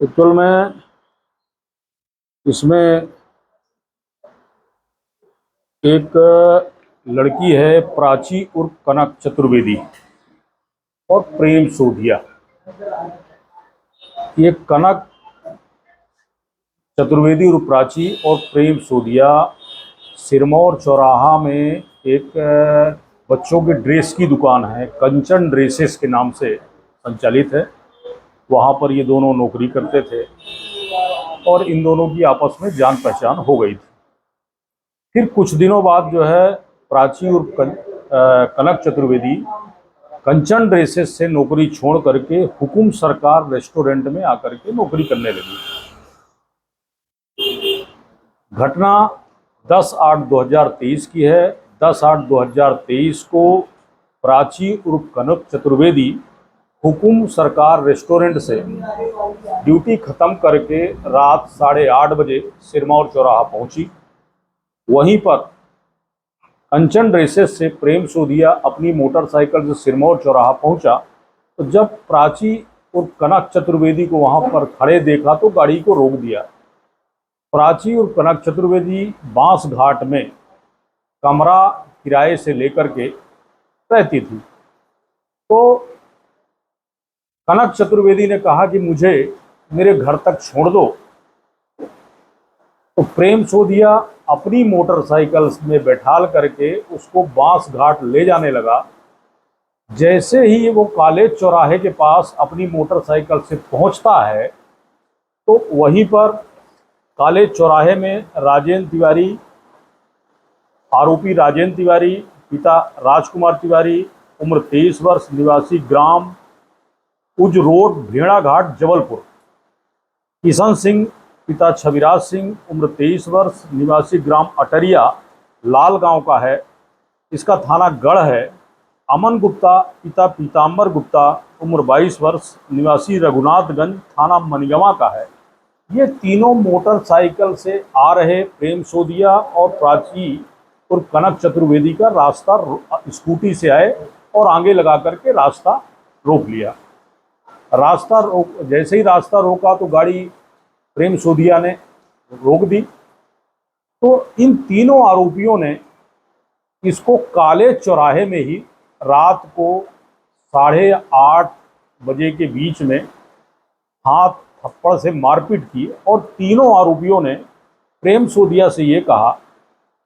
Actual में इसमें एक लड़की है प्राची उर्फ कनक चतुर्वेदी और प्रेम सोधिया। ये कनक चतुर्वेदी और प्राची और प्रेम सोधिया सिरमौर चौराहा में एक बच्चों के ड्रेस की दुकान है, कंचन ड्रेसेस के नाम से संचालित है। वहाँ पर ये दोनों नौकरी करते थे और इन दोनों की आपस में जान पहचान हो गई थी। फिर कुछ दिनों बाद जो है प्राची और कनक चतुर्वेदी कंचन ड्रेसेस से नौकरी छोड़ करके हुकुम सरकार रेस्टोरेंट में आकर के नौकरी करने लगी। घटना 10/8/2023 की है। 10/8/2023 को प्राची उर्फ कनक चतुर्वेदी हुकुम सरकार रेस्टोरेंट से ड्यूटी खत्म करके रात 8:30 बजे सिरमौर चौराहा पहुंची। वहीं पर कंचन ड्रेसेस से प्रेम सोधिया अपनी मोटरसाइकिल से सिरमौर चौराहा पहुंचा तो जब प्राची और कनक चतुर्वेदी को वहां पर खड़े देखा तो गाड़ी को रोक दिया। प्राची और कनक चतुर्वेदी बांस घाट में कमरा किराए से लेकर के रहती थी। तो कनक चतुर्वेदी ने कहा कि मुझे मेरे घर तक छोड़ दो। तो प्रेम सोधिया अपनी मोटरसाइकिल में बैठाल करके उसको बांस घाट ले जाने लगा। जैसे ही वो कॉलेज चौराहे के पास अपनी मोटरसाइकिल से पहुंचता है तो वहीं पर कॉलेज चौराहे में राजेंद्र तिवारी, आरोपी राजेंद्र तिवारी, पिता राजकुमार तिवारी, उम्र 23 वर्ष, निवासी ग्राम उज रोड, भेड़ा घाट, जबलपुर, किशन सिंह, पिता छविराज सिंह, उम्र 23 वर्ष, निवासी ग्राम अटरिया, लाल गांव का है, इसका थाना गढ़ है। अमन गुप्ता, पिता पीताम्बर गुप्ता, उम्र 22 वर्ष, निवासी रघुनाथगंज, थाना मनिगवा का है। ये तीनों मोटरसाइकिल से आ रहे प्रेम सोधिया और प्राची और कनक चतुर्वेदी का रास्ता स्कूटी से आए और आगे लगा करके रास्ता रोक लिया। जैसे ही रास्ता रोका तो गाड़ी प्रेम सोधिया ने रोक दी। तो इन तीनों आरोपियों ने इसको कॉलेज चौराहे में ही रात को 8:30 बजे के बीच में हाथ थप्पड़ से मारपीट की और तीनों आरोपियों ने प्रेम सोधिया से ये कहा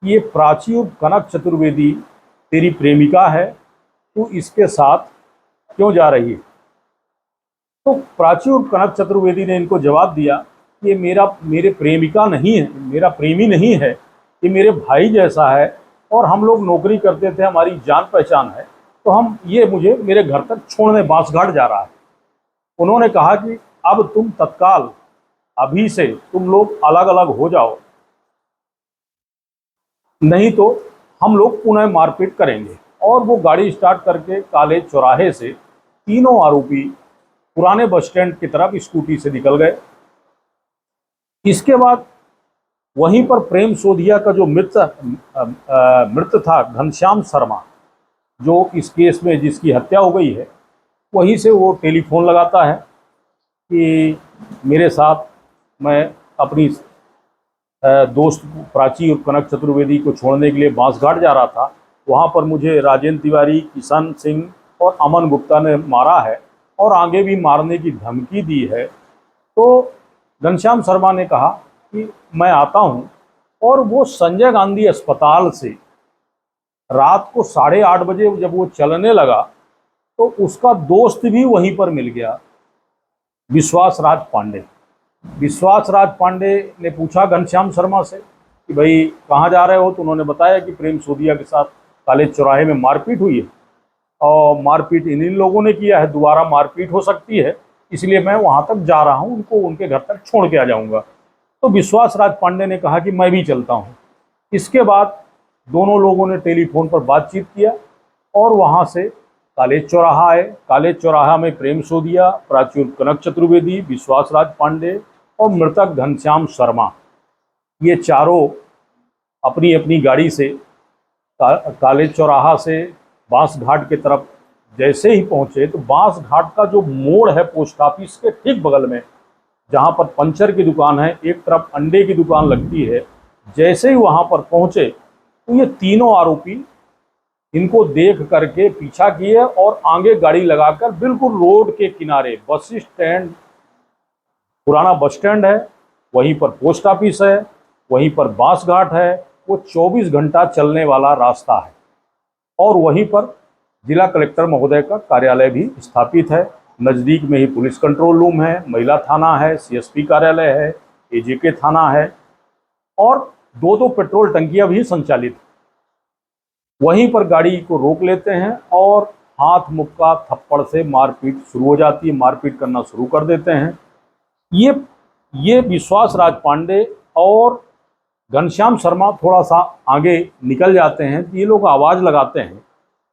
कि ये प्राची और कनक चतुर्वेदी तेरी प्रेमिका है, तू इसके साथ क्यों जा रही है। तो प्राची और कनक चतुर्वेदी ने इनको जवाब दिया कि ये मेरे प्रेमिका नहीं है, मेरा प्रेमी नहीं है, ये मेरे भाई जैसा है और हम लोग नौकरी करते थे, हमारी जान पहचान है, तो ये मुझे मेरे घर तक छोड़ने बांसघाट जा रहा है। उन्होंने कहा कि अब तुम तत्काल अभी से तुम लोग अलग अलग हो जाओ, नहीं तो हम लोग पुनः मारपीट करेंगे। और वो गाड़ी स्टार्ट करके कॉलेज चौराहे से तीनों आरोपी पुराने बस स्टैंड की तरफ स्कूटी से निकल गए। इसके बाद वहीं पर प्रेम सोधिया का जो मृत था घनश्याम शर्मा, जो इस केस में जिसकी हत्या हो गई है, वहीं से वो टेलीफोन लगाता है कि मेरे साथ मैं अपनी दोस्त प्राची और कनक चतुर्वेदी को छोड़ने के लिए बांसघाट जा रहा था, वहाँ पर मुझे राजेंद्र तिवारी, किशन सिंह और अमन गुप्ता ने मारा है और आगे भी मारने की धमकी दी है। तो घनश्याम शर्मा ने कहा कि मैं आता हूँ, और वो संजय गांधी अस्पताल से रात को 8:30 बजे जब वो चलने लगा तो उसका दोस्त भी वहीं पर मिल गया, विश्वास राज पांडे। विश्वास राज पांडे ने पूछा घनश्याम शर्मा से कि भाई कहाँ जा रहे हो, तो उन्होंने बताया कि प्रेम सोधिया के साथ कॉलेज चौराहे में मारपीट हुई है और मारपीट इन लोगों ने किया है, दोबारा मारपीट हो सकती है, इसलिए मैं वहाँ तक जा रहा हूँ, उनको उनके घर तक छोड़ के आ जाऊँगा। तो विश्वास राज पांडे ने कहा कि मैं भी चलता हूँ। इसके बाद दोनों लोगों ने टेलीफोन पर बातचीत किया और वहाँ से कॉलेज चौराहा आए। कॉलेज चौराहा में प्रेम सोधिया, प्राची कनक चतुर्वेदी, विश्वास राज पांडे और मृतक घनश्याम शर्मा, ये चारों अपनी अपनी गाड़ी से कॉलेज चौराहा से बांसघाट की तरफ जैसे ही पहुंचे तो बांस घाट का जो मोड़ है पोस्ट ऑफिस के ठीक बगल में, जहां पर पंचर की दुकान है, एक तरफ अंडे की दुकान लगती है, जैसे ही वहां पर पहुंचे तो ये तीनों आरोपी इनको देख करके पीछा किए और आगे गाड़ी लगाकर बिल्कुल रोड के किनारे, बस स्टैंड, पुराना बस स्टैंड है, वहीं पर पोस्ट ऑफिस है, वहीं पर बांस घाट है, वो 24 घंटा चलने वाला रास्ता है। और वहीं पर जिला कलेक्टर महोदय का कार्यालय भी स्थापित है। नज़दीक में ही पुलिस कंट्रोल रूम है, महिला थाना है, सीएसपी कार्यालय है, एजेके थाना है और दो पेट्रोल टंकियां भी संचालित हैं। वहीं पर गाड़ी को रोक लेते हैं और हाथ मुक्का थप्पड़ से मारपीट शुरू हो जाती है, मारपीट करना शुरू कर देते हैं। ये विश्वास राज पांडे और घनश्याम शर्मा थोड़ा सा आगे निकल जाते हैं। ये लोग आवाज़ लगाते हैं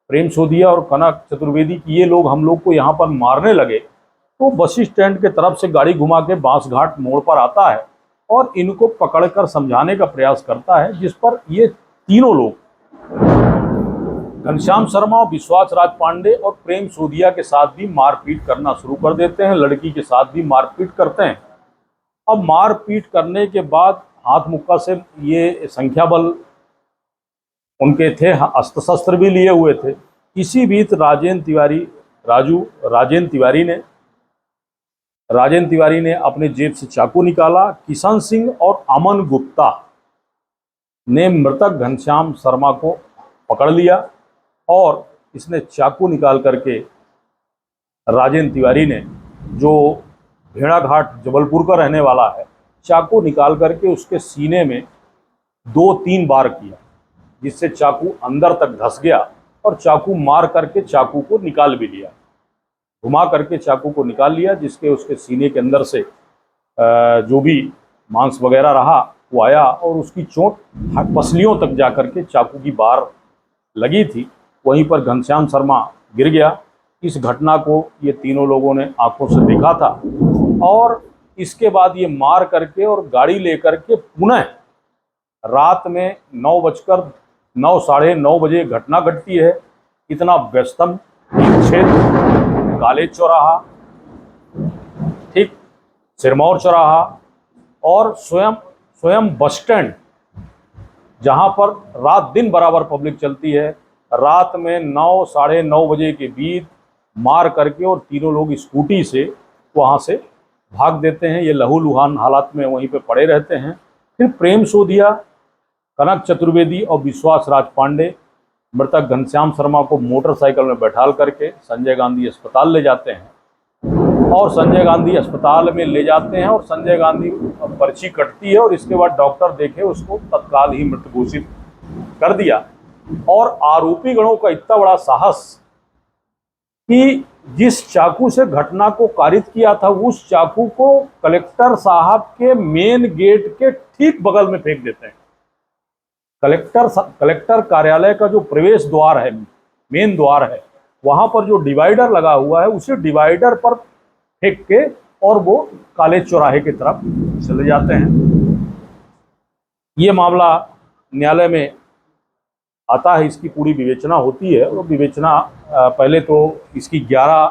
प्रेम सोदिया और कनक चतुर्वेदी की, ये लोग हम लोग को यहाँ पर मारने लगे। तो बस स्टैंड के तरफ से गाड़ी घुमा के बांस घाट मोड़ पर आता है और इनको पकड़कर समझाने का प्रयास करता है, जिस पर ये तीनों लोग, घनश्याम शर्मा, विश्वास राज पांडे और प्रेम सोदिया के साथ भी मारपीट करना शुरू कर देते हैं। लड़की के साथ भी मारपीट करते हैं। अब मारपीट करने के बाद हाथ मुक्का से ये संख्या बल उनके थे, अस्त्र शस्त्र भी लिए हुए थे। इसी बीच राजेंद्र तिवारी ने अपने जेब से चाकू निकाला। किशन सिंह और अमन गुप्ता ने मृतक घनश्याम शर्मा को पकड़ लिया और इसने चाकू निकाल करके राजेंद्र तिवारी ने, जो भेड़ाघाट जबलपुर का रहने वाला है, चाकू निकाल करके उसके सीने में 2-3 बार किया, जिससे चाकू अंदर तक धंस गया और चाकू मार करके चाकू को निकाल भी लिया, घुमा करके चाकू को निकाल लिया, जिसके उसके सीने के अंदर से जो भी मांस वगैरह रहा वो आया और उसकी चोट पसलियों तक जा करके चाकू की बार लगी थी। वहीं पर घनश्याम शर्मा गिर गया। इस घटना को ये तीनों लोगों ने आंखों से देखा था और इसके बाद ये मार करके और गाड़ी लेकर के पुनः रात में 9 साढ़े 9 बजे घटना घटती है। इतना व्यस्तम क्षेत्र, कॉलेज चौराहा, ठीक सिरमौर चौराहा और स्वयं बस स्टैंड, जहां पर रात दिन बराबर पब्लिक चलती है, रात में 9 साढ़े 9 बजे के बीच मार करके और तीनों लोग स्कूटी से वहां से भाग देते हैं। ये लहूलुहान हालात में वहीं पे पड़े रहते हैं। फिर प्रेम सोदिया, कनक चतुर्वेदी और विश्वास राज पांडे मृतक घनश्याम शर्मा को मोटरसाइकिल में बैठाल करके संजय गांधी अस्पताल ले जाते हैं और संजय गांधी अस्पताल में ले जाते हैं और संजय गांधी पर्ची कटती है और इसके बाद डॉक्टर देखे उसको तत्काल ही मृत घोषित कर दिया। और आरोपी गणों का इतना बड़ा साहस कि जिस चाकू से घटना को कारित किया था, उस चाकू को कलेक्टर साहब के मेन गेट के ठीक बगल में फेंक देते हैं। कलेक्टर कार्यालय का जो प्रवेश द्वार है, मेन द्वार है, वहां पर जो डिवाइडर लगा हुआ है, उसी डिवाइडर पर फेंक के और वो कॉलेज चौराहे की तरफ चले जाते हैं। ये मामला न्यायालय में आता है, इसकी पूरी विवेचना होती है और विवेचना पहले तो इसकी 11